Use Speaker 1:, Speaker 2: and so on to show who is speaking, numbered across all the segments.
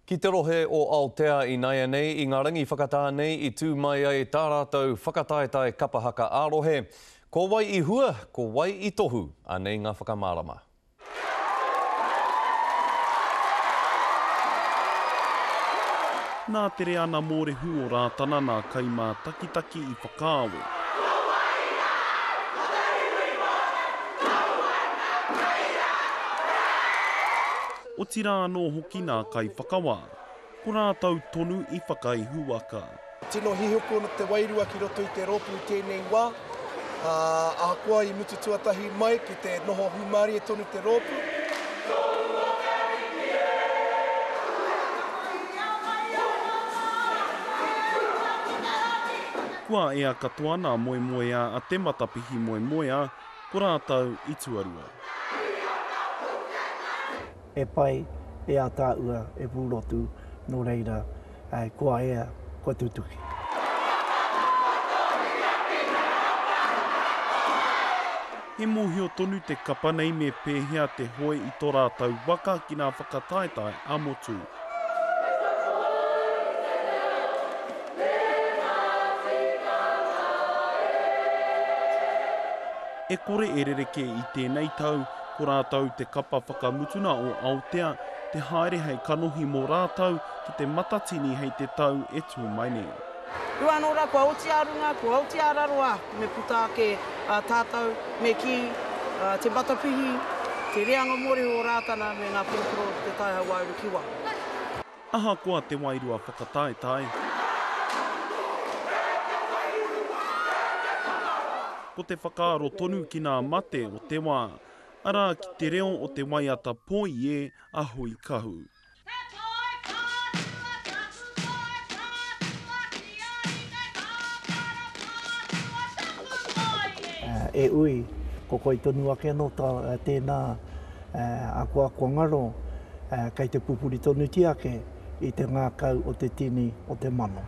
Speaker 1: Ki te rohe o Aotea i naia nei, i ngā rangi whakatā nei i tū mai ai tā rātou whakataetae kapahaka ārohe. Ko wai i hua, ko wai i tohu, anei ngā whakamārama.
Speaker 2: Nā tere ana mōre hu o rā tanana kai mā takitaki i whakāwe. O tira anō hoki nā kai whakawā, ko rātou tonu i whakai huaka.
Speaker 3: Tino hihoko no te wairua ki roto i te rōpu i tēnei wā. Ahakoa i mutu tuatahi mai ki te noho humari e tonu te rōpu.
Speaker 2: Kua ea katoa nā moe moea a te matapihi moe moea, ko rātou i tuarua.
Speaker 4: E pai, e a tāua, e pūrotu, no reira, kua ea, kua tutuki.
Speaker 2: He mōhio tonu te kapa nei me pēhea te hoe i tō rātou waka ki nā whakataetae a motu. E kore e rereke i tēnei tau, ko rātou te kapa whakamutuna o Aotea, te haere hei kanohi mō rātou ki te matatini hei te tau e tū mai nei.
Speaker 5: Rua anō rā, kua oti arunga, kua oti araroa, me puta ke tātou, me ki te matapihi, te reanga mori o rātana me ngā pūpuro te taiha wairu kiwa.
Speaker 2: Aha koa te wairua whakataetae. Ko te whakaaro tonu ki nā mate o te wā, ara ki te reo o te waiata poi e ahui kahu.
Speaker 4: E ui, ko koi tonu ake no tēnā a kua ngaro, kei te pupuri tonu ti ake i te ngākau o te tini o te mano.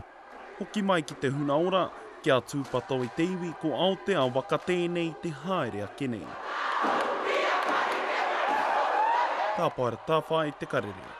Speaker 2: Hoki mai ki te hunaora, kia tūpato i te iwi ko Aotea waka tēnei te haere ake nei. Ka paera tāwhai te karere.